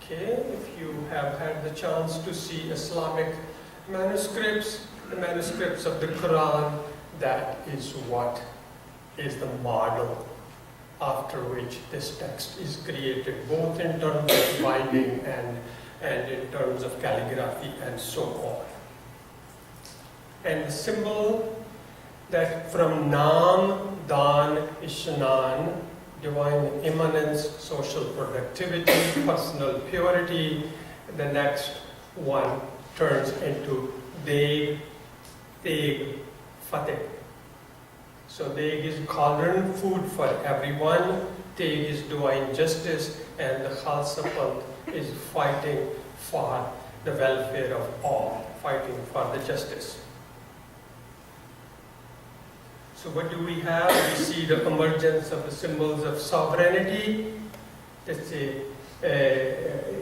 Okay, if you have had the chance to see Islamic manuscripts, the manuscripts of the Quran, that is what is the model after which this text is created, both in terms of binding and in terms of calligraphy and so on. And the symbol that from Nam, Dan, Ishnan, divine immanence, social productivity, personal purity, the next one turns into Deg, Teg, Fateh. So Deg is cauldron, food for everyone, Teg is divine justice, and the Khalsa Panth is fighting for the welfare of all, fighting for the justice. So what do we have? We see the emergence of the symbols of sovereignty.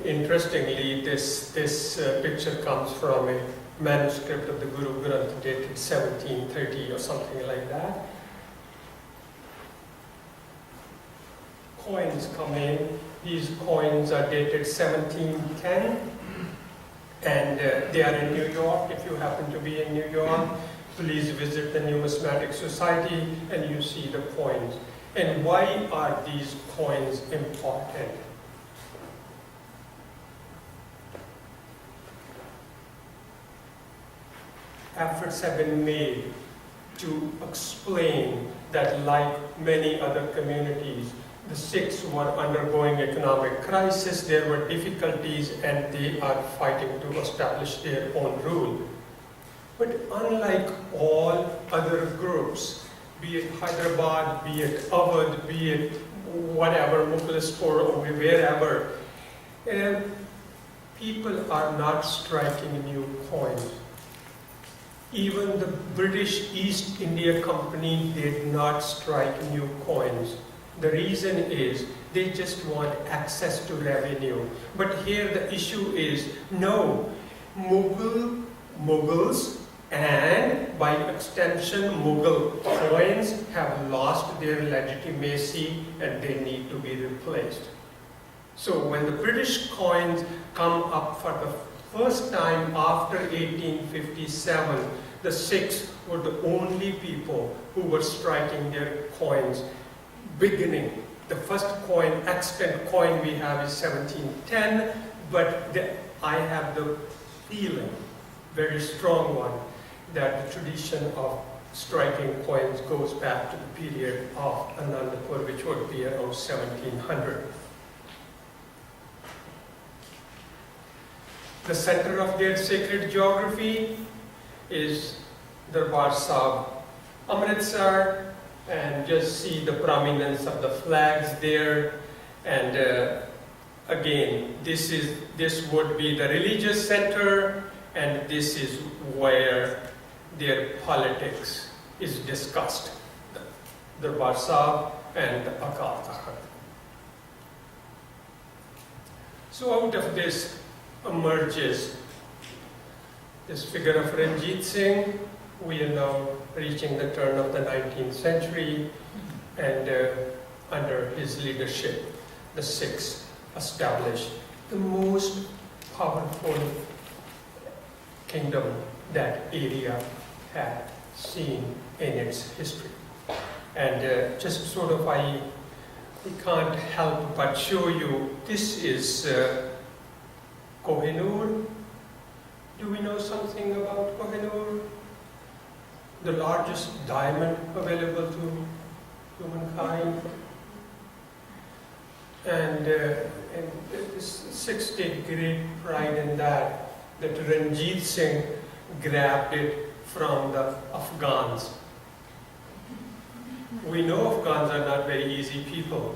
Interestingly, this picture comes from a manuscript of the Gurinder dated 1730 or something like that. Coins come in. These coins are dated 1710, and they are in New York. If you happen to be in New York, please visit the Numismatic Society and you see the coins. And why are these coins important? Efforts have been made to explain that, like many other communities, the Sikhs were undergoing economic crisis, there were difficulties, and they are fighting to establish their own rule. But unlike all other groups, be it Hyderabad, be it Awadh, be it whatever, Mughlaspur or wherever, people are not striking new coins. Even the British East India Company did not strike new coins. The reason is they just want access to revenue. But here the issue is, no, Mughals and by extension Mughal coins have lost their legitimacy and they need to be replaced. So when the British coins come up for the first time after 1857, the Sikhs were the only people who were striking their coins beginning. The first coin, extant coin we have is 1710, but I have the feeling, very strong one, that the tradition of striking coins goes back to the period of Anandapur, which would be around 1700. The center of their sacred geography is Darbar Sahib, Amritsar, and just see the prominence of the flags there. And again, this would be the religious center, and this is where their politics is discussed. The Darbar Sahib and the Akal Takht. So out of this emerges this figure of Ranjit Singh. We are now reaching the turn of the 19th century, and under his leadership, the Sikhs established the most powerful kingdom that area had seen in its history. And just sort of, we can't help but show you, this is Kohinoor. Do we know something about Kohinoor? The largest diamond available to humankind. And the Sikhs take great pride in that Ranjit Singh grabbed it from the Afghans. We know Afghans are not very easy people,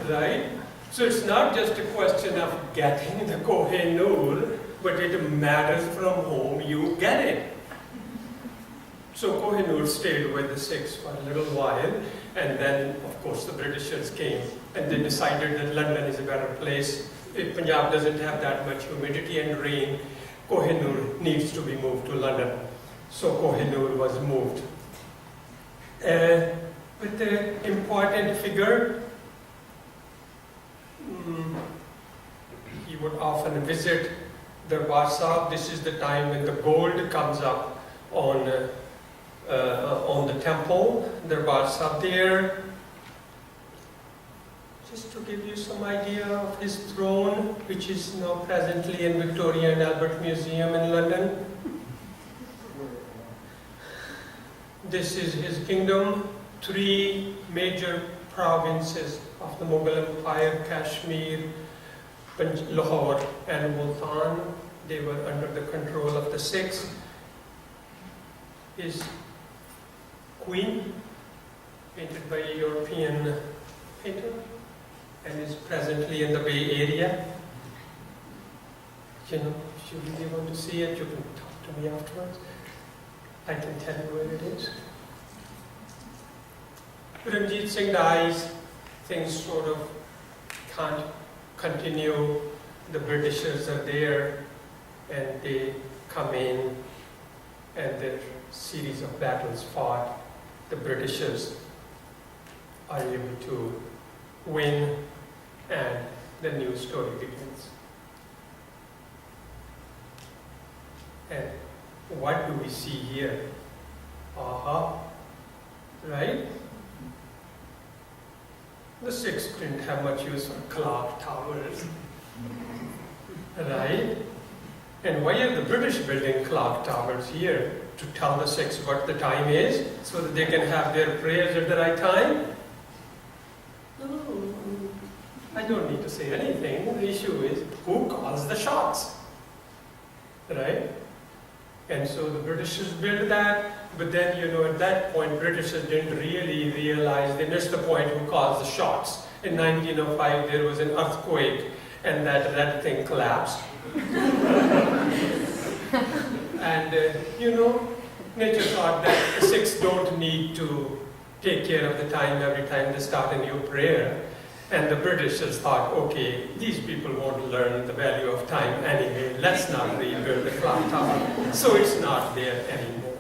right? So it's not just a question of getting the Kohinoor, but it matters from whom you get it. So Kohinoor stayed with the Sikhs for a little while, and then, of course, the Britishers came, and they decided that London is a better place. If Punjab doesn't have that much humidity and rain, Kohinoor needs to be moved to London. So Kohinoor was moved. But the important figure, would often visit Darbar Sahib. This is the time when the gold comes up on the temple, Darbar Sahib there. Just to give you some idea of his throne, which is now presently in Victoria and Albert Museum in London. This is his kingdom, 3 major provinces of the Mughal Empire, Kashmir, Lahore and Multan. They were under the control of the Sikhs. His queen, painted by a European painter, and is presently in the Bay Area. You know, if you really want to see it, you can talk to me afterwards. I can tell you where it is. Ranjit Singh dies, things sort of can't continue. The Britishers are there and they come in and their series of battles fought. The Britishers are able to win and the new story begins. And what do we see here? Right? The Sikhs didn't have much use for clock towers. Right? And why are the British building clock towers here? To tell the Sikhs what the time is, so that they can have their prayers at the right time? No, I don't need to say anything. The issue is, who calls the shots? Right? And so the Britishers built that, but then, you know, at that point, Britishers didn't really realize, they missed the point who calls the shots. In 1905, there was an earthquake, and that red thing collapsed. And, you know, nature thought that the Sikhs don't need to take care of the time every time they start a new prayer. And the Britishers thought, okay, these people won't learn the value of time anyway, let's not rebuild the clock tower. So it's not there anymore.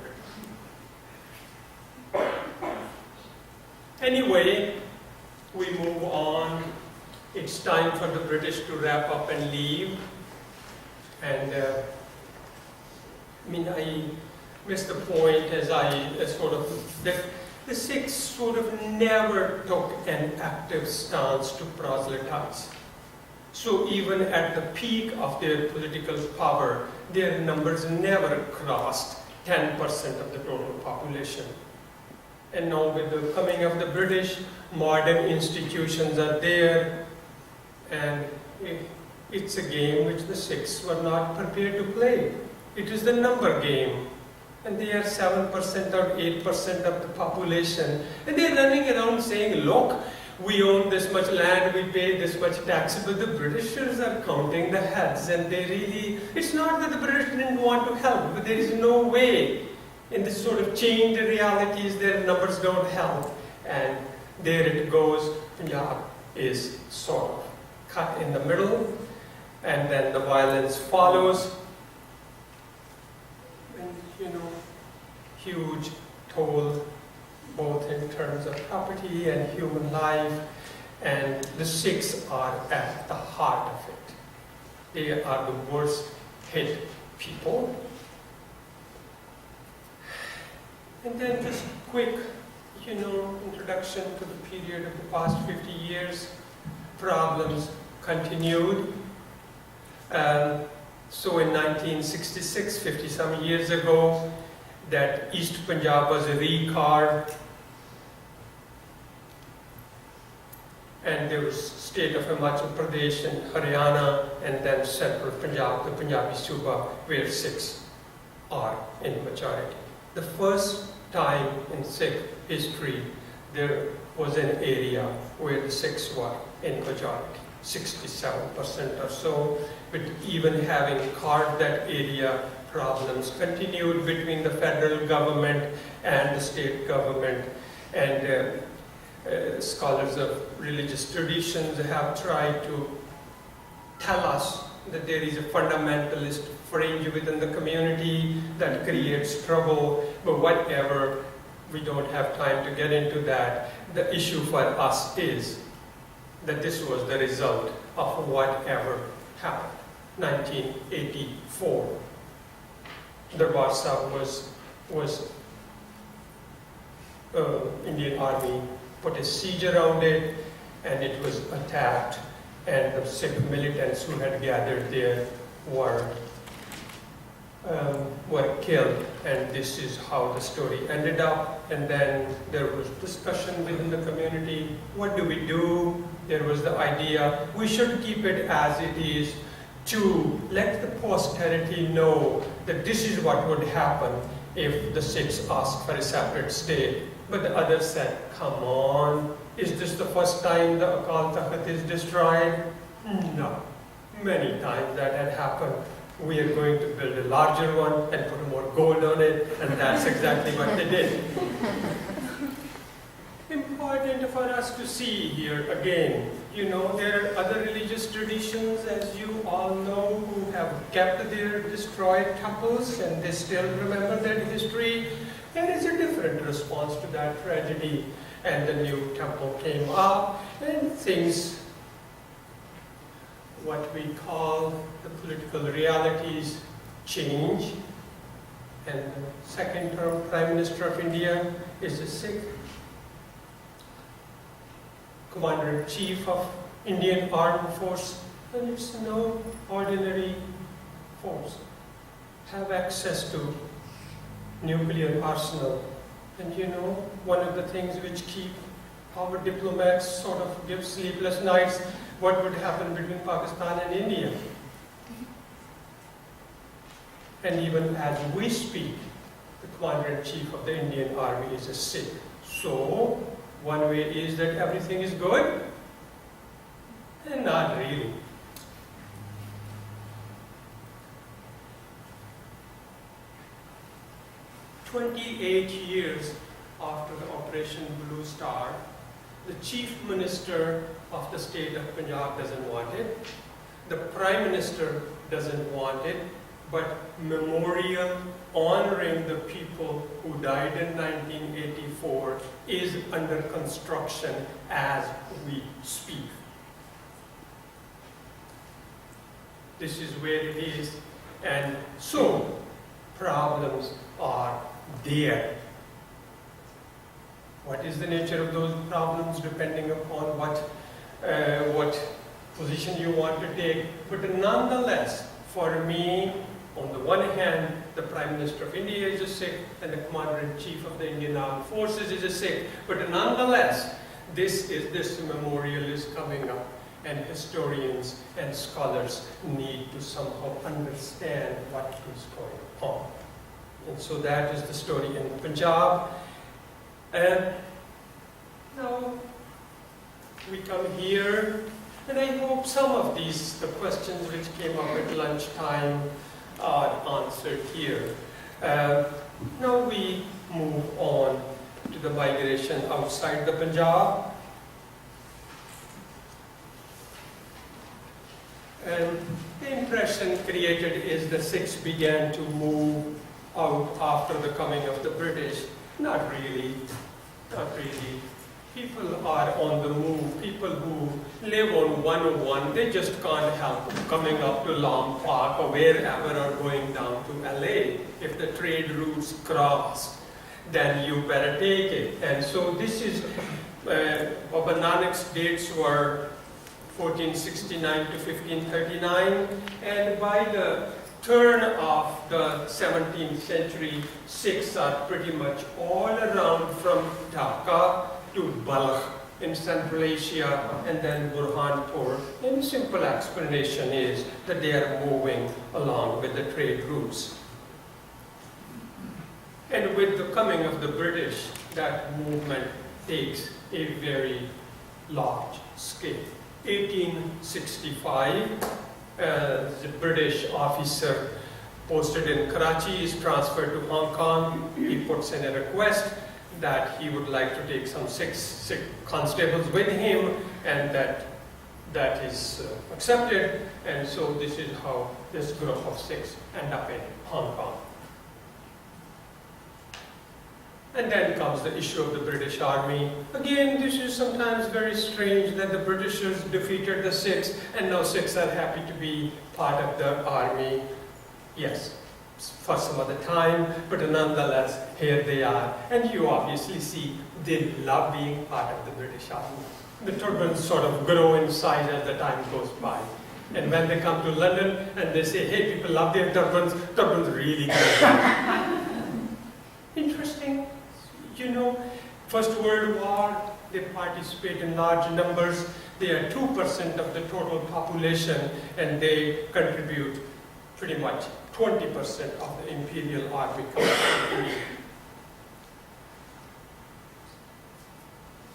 Anyway, we move on. It's time for the British to wrap up and leave. And I missed the point as the Sikhs sort of never took an active stance to proselytize. So even at the peak of their political power, their numbers never crossed 10% of the total population. And now with the coming of the British, modern institutions are there, and it's a game which the Sikhs were not prepared to play. It is the number game. And they are 7% or 8% of the population. And they're running around saying, look, we own this much land, we pay this much tax. But the Britishers are counting the heads, and they really, it's not that the British didn't want to help, but there is no way. In this sort of changed realities, their numbers don't help. And there it goes. Punjab is sort of cut in the middle, and then the violence follows. You know, huge toll, both in terms of property and human life, and the Sikhs are at the heart of it. They are the worst hit people. And then just quick, introduction to the period of the past 50 years. Problems continued. So in 1966, 50-some years ago, that East Punjab was recarved, and there was state of Himachal Pradesh and Haryana, and then central Punjab, the Punjabi Suba, where Sikhs are in majority. The first time in Sikh history, there was an area where the Sikhs were in majority. 67% or so, but even having carved that area, problems continued between the federal government and the state government, and scholars of religious traditions have tried to tell us that there is a fundamentalist fringe within the community that creates trouble, but whatever, we don't have time to get into that. The issue for us is that this was the result of whatever happened, 1984. The Warsaw was Indian Army put a siege around it, and it was attacked, and the Sikh militants who had gathered there were killed, and this is how the story ended up. And then there was discussion within the community, what do we do? There was the idea, we should keep it as it is to let the posterity know that this is what would happen if the Sikhs asked for a separate state. But the others said, come on, is this the first time the Akal Takht is destroyed? No, many times that had happened. We are going to build a larger one and put more gold on it, and that's exactly what they did. Important for us to see here again, there are other religious traditions, as you all know, who have kept their destroyed temples, and they still remember that history. There is a different response to that tragedy, and the new temple came up, and things, what we call the political realities, change. And the second term Prime Minister of India is a Sikh. Commander-in-Chief of Indian Armed Force, and it's no ordinary force, have access to nuclear arsenal. And one of the things which keep our diplomats sort of give sleepless nights, what would happen between Pakistan and India. And even as we speak, the Commander-in-Chief of the Indian Army is a Sikh. So, one way is that everything is good, and not really. "28 years after the Operation Blue Star, the Chief Minister of the state of Punjab doesn't want it, the Prime Minister doesn't want it, but memorial honoring the people who died in 1984 is under construction as we speak." This is where it is, and so problems are there. What is the nature of those problems, depending upon what position you want to take. But nonetheless, for me, on the one hand, the Prime Minister of India is a Sikh, and the Commander-in-Chief of the Indian Armed Forces is a Sikh. But nonetheless, this memorial is coming up, and historians and scholars need to somehow understand what is going on. And so that is the story in Punjab. And now we come here, and I hope some of the questions which came up at lunchtime are answered here. Now we move on to the migration outside the Punjab. And the impression created is the Sikhs began to move out after the coming of the British. Not really, not really. People are on the move. People who live on 101, they just can't help coming up to Lam Park or wherever or going down to LA. If the trade routes cross, then you better take it. And so this is, Baba Nanak's dates were 1469 to 1539, and by the turn of the 17th century, Sikhs are pretty much all around from Dhaka to Balkh in Central Asia, and then Burhanpur. And the simple explanation is that they are moving along with the trade routes. And with the coming of the British, that movement takes a very large scale. 1865, the British officer posted in Karachi is transferred to Hong Kong. He puts in a request that he would like to take some Sikh constables with him, and that is accepted. And so this is how this group of Sikhs end up in Hong Kong. And then comes the issue of the British Army. Again, this is sometimes very strange that the Britishers defeated the Sikhs and now Sikhs are happy to be part of the army. Yes, for some other time, but nonetheless, here they are. And you obviously see they love being part of the British Army. The turbans sort of grow in size as the time goes by. And when they come to London and they say, hey, people love their turbans, turbans really grow. Interesting. You know, First World War, they participate in large numbers. They are 2% of the total population and they contribute pretty much 20% of the Imperial Army.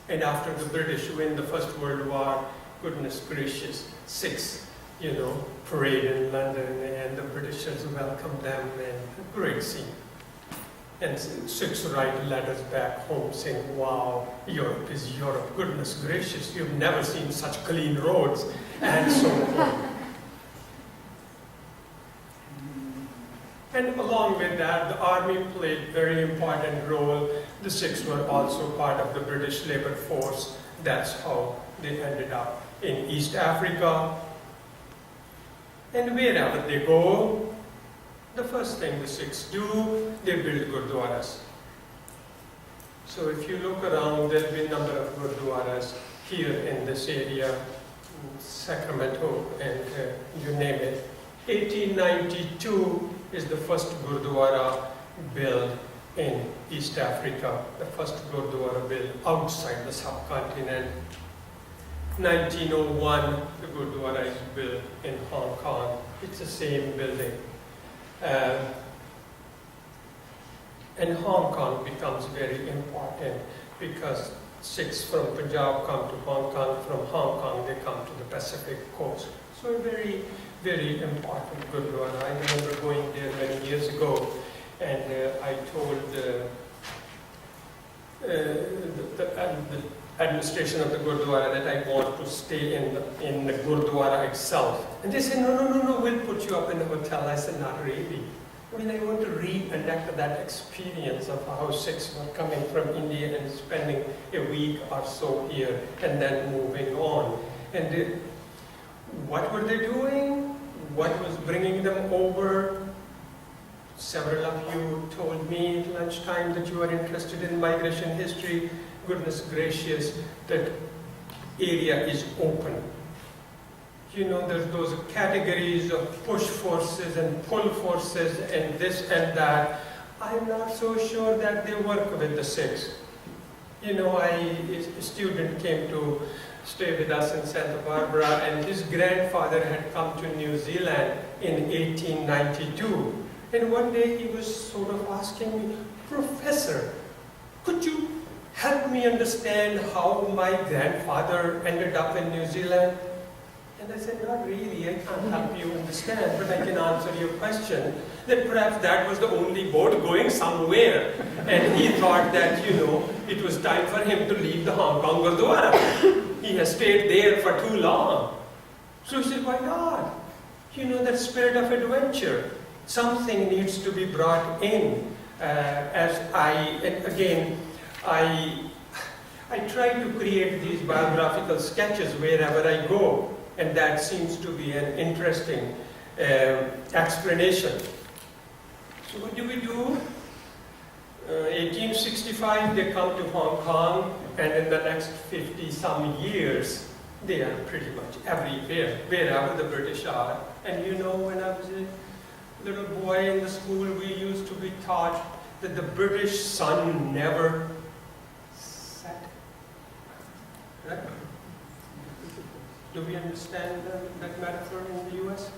And after the British win the First World War, goodness gracious, Sikhs, you know, parade in London and the Britishers welcome them and a great scene. And Sikhs write letters back home saying, wow, Europe is Europe, goodness gracious, you've never seen such clean roads, and so on. And along with that, the army played a very important role. The Sikhs were also part of the British labor force. That's how they ended up in East Africa. And wherever they go, the first thing the Sikhs do, they build gurdwaras. So if you look around, there'll be a number of gurdwaras here in this area, Sacramento, and you name it. 1892 is the first gurdwara built in East Africa, the first gurdwara built outside the subcontinent. 1901, the gurdwara is built in Hong Kong. It's the same building. And Hong Kong becomes very important because Sikhs from Punjab come to Hong Kong, from Hong Kong they come to the Pacific coast. So a very, very important Gurdwara. I remember going there many years ago and I told the administration of the Gurdwara that I want to stay in the Gurdwara itself. And they said, no, we'll put you up in a hotel. I said, not really. I mean, I want to reenact that experience of how Sikhs were coming from India and spending a week or so here and then moving on. And what were they doing? What was bringing them over? Several of you told me at lunchtime that you are interested in migration history. Goodness gracious, that area is open. You know, there's those categories of push forces and pull forces and this and that. I'm not so sure that they work with the Sikhs. You know, a student came to stay with us in Santa Barbara and his grandfather had come to New Zealand in 1892. And one day he was sort of asking me, Professor, could you help me understand how my grandfather ended up in New Zealand? And I said, not really, I can't help you understand, but I can answer your question, that perhaps that was the only boat going somewhere. And he thought that, you know, it was time for him to leave the Hong Kong Gurdwara. He has stayed there for too long. So he said, why not? You know, that spirit of adventure. Something needs to be brought in. I try to create these biographical sketches wherever I go. And that seems to be an interesting explanation. So what do we do? 1865, they come to Hong Kong, and in the next 50-some years, they are pretty much everywhere, wherever the British are. And you know, when I was a little boy in the school, we used to be taught that the British sun never set. Right? Do we understand that metaphor in the US?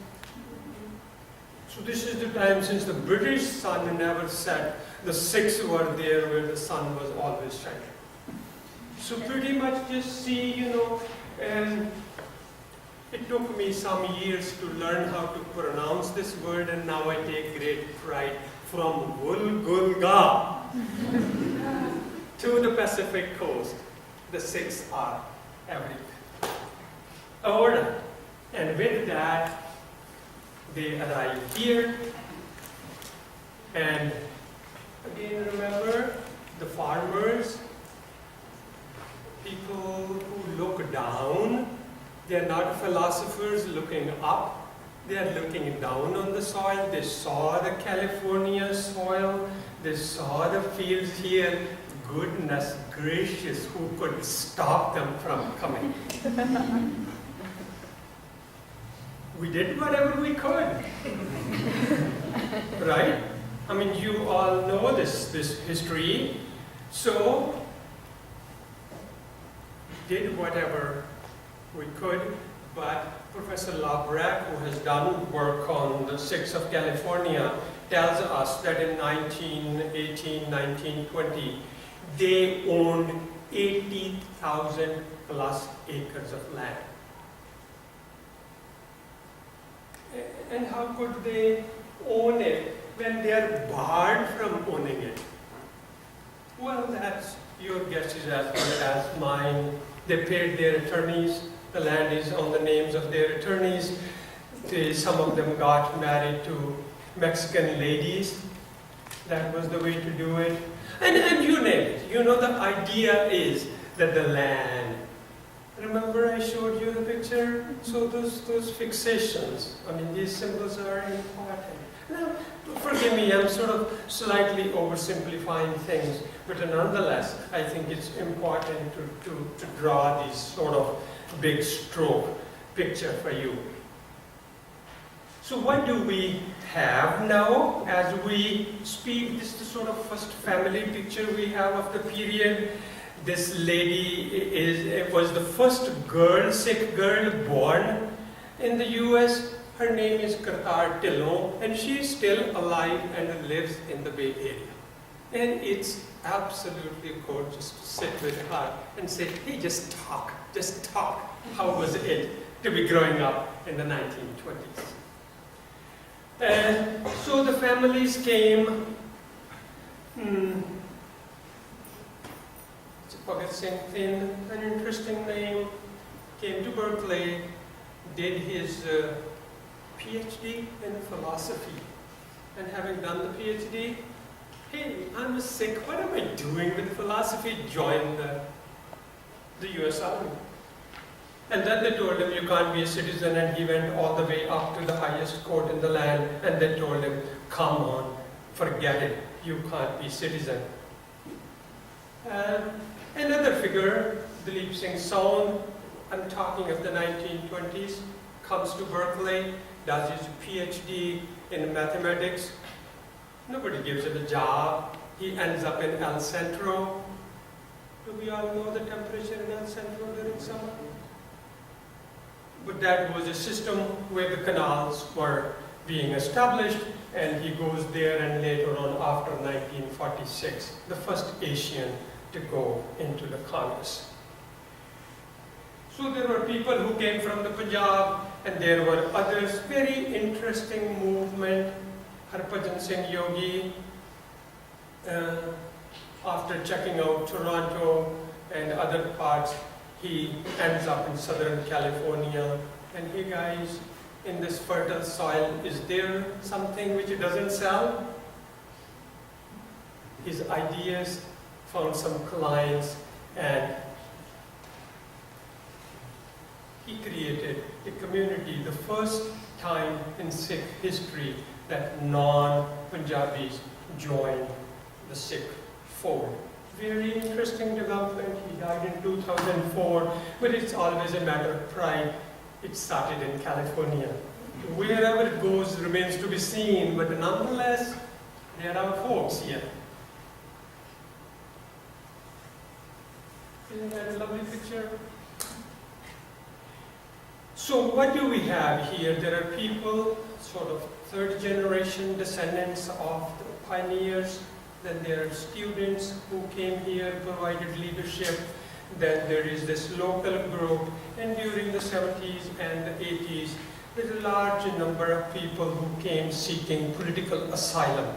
So this is the time since the British sun never set, the Sikhs were there where the sun was always shining. So pretty much just see, you know, it took me some years to learn how to pronounce this word, and now I take great pride. From Gulga to the Pacific coast, the Sikhs are everywhere. Alright, and with that, they arrive here, and again remember, the farmers, people who look down. They are not philosophers looking up. They are looking down on the soil. They saw the California soil. They saw the fields here. Goodness gracious, who could stop them from coming? We did whatever we could. Right? I mean, you all know this history. So, did whatever we could, but Professor Labrak, who has done work on the Sikhs of California, tells us that in 1918, 1920, they owned 80,000 plus acres of land. And how could they own it when they are barred from owning it? Well, that's your guess is as good as mine. They paid their attorneys. The land is on the names of their attorneys. Some of them got married to Mexican ladies. That was the way to do it. And you name it. You know, the idea is that the land. Remember I showed you the picture? So those fixations, I mean, these symbols are important. Now, forgive me, I'm sort of slightly oversimplifying things, but nonetheless, I think it's important to draw this sort of big stroke picture for you. So what do we have now as we speak? This is the sort of first family picture we have of the period. This lady was the first girl, Sikh girl born in the US. Her name is Kartar Tillon, and she is still alive and lives in the Bay Area. And it's absolutely gorgeous to sit with her and say, hey, just talk. How was it to be growing up in the 1920s? And so the families came. Bhagat Singh Thin, an interesting name, came to Berkeley, did his PhD in philosophy, and having done the PhD, hey, I'm a Sikh, what am I doing with philosophy? Joined the US Army. And then they told him, you can't be a citizen, and he went all the way up to the highest court in the land, and they told him, come on, forget it, you can't be citizen. Another figure, Dalip Singh Sound, I'm talking of the 1920s, comes to Berkeley, does his PhD in mathematics. Nobody gives him a job. He ends up in El Centro. Do we all know the temperature in El Centro during summer? But that was a system where the canals were being established, and he goes there, and later on, after 1946, the first Asian to go into the Congress. So there were people who came from the Punjab, and there were others. Very interesting movement. Harbhajan Singh Yogi, after checking out Toronto and other parts, he ends up in Southern California. And hey guys, in this fertile soil, is there something which he doesn't sell? His ideas found some clients, and he created a community, the first time in Sikh history that non-Punjabis joined the Sikh fold. Very interesting development. He died in 2004, but it's always a matter of pride. It started in California. Wherever it goes remains to be seen, but nonetheless, there are folks here. Isn't that a lovely picture? So what do we have here? There are people, sort of third generation descendants of the pioneers. Then there are students who came here, provided leadership. Then there is this local group. And during the 70s and the 80s, there's a large number of people who came seeking political asylum.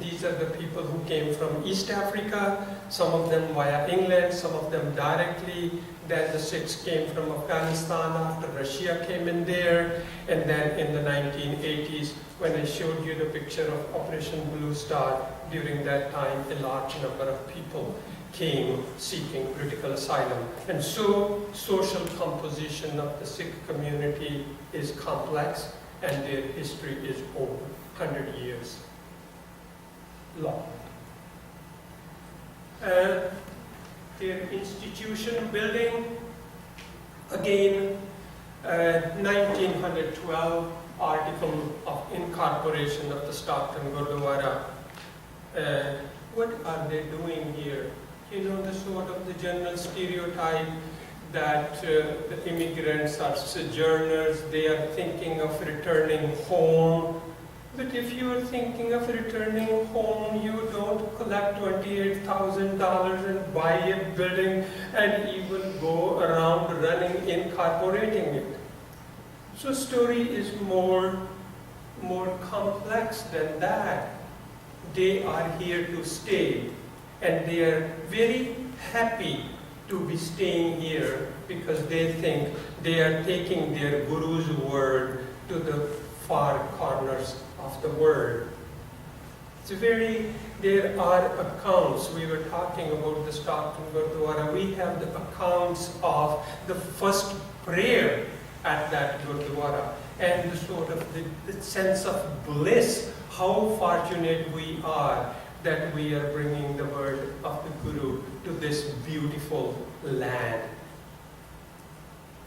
These are the people who came from East Africa, some of them via England, some of them directly. Then the Sikhs came from Afghanistan after Russia came in there. And then in the 1980s, when I showed you the picture of Operation Blue Star, during that time, a large number of people came seeking political asylum. And so, social composition of the Sikh community is complex, and their history is over 100 years long. Their institution building, again, 1912 article of incorporation of the Stockton Gurdwara. What are they doing here? You know, the sort of the general stereotype that the immigrants are sojourners, they are thinking of returning home. But if you are thinking of returning home, you don't collect $28,000 and buy a building and even go around running, incorporating it. So story is more complex than that. They are here to stay, and they are very happy to be staying here because they think they are taking their Guru's word to the far corners of the world. There are accounts. We were talking about the Stockton Gurdwara. We have the accounts of the first prayer at that Gurdwara, and the sort of the sense of bliss, how fortunate we are that we are bringing the word of the Guru to this beautiful land.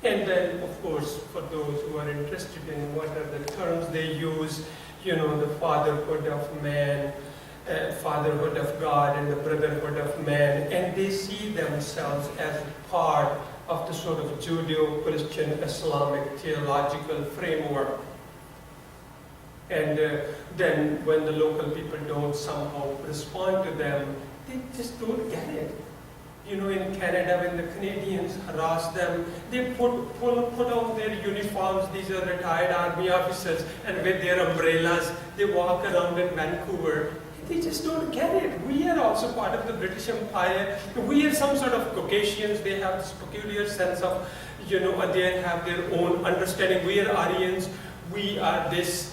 And then, of course, for those who are interested in what are the terms they use, you know, the fatherhood of man, fatherhood of God, and the brotherhood of man, and they see themselves as part of the sort of Judeo-Christian Islamic theological framework. And then when the local people don't somehow respond to them, they just don't get it. You know, in Canada, when the Canadians harass them, they put on their uniforms. These are retired army officers, and with their umbrellas, they walk around in Vancouver. They just don't get it. We are also part of the British Empire. We are some sort of Caucasians. They have this peculiar sense of, you know, they have their own understanding. We are Aryans. We are this.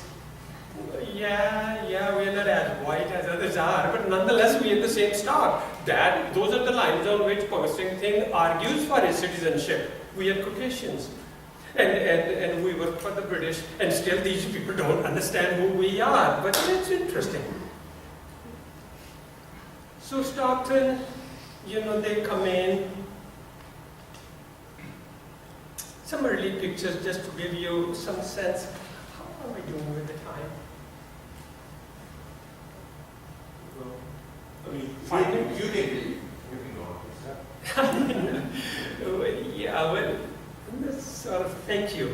Yeah, we are not as white as others are, but nonetheless we are the same stock. Those are the lines on which Bhagat Singh argues for his citizenship. We are Caucasians. And we work for the British, and still these people don't understand who we are. But it's interesting. So Stockton, you know, they come in. Some early pictures just to give you some sense. How are we doing with the time? I mean, you can go on. Yeah, well, thank you.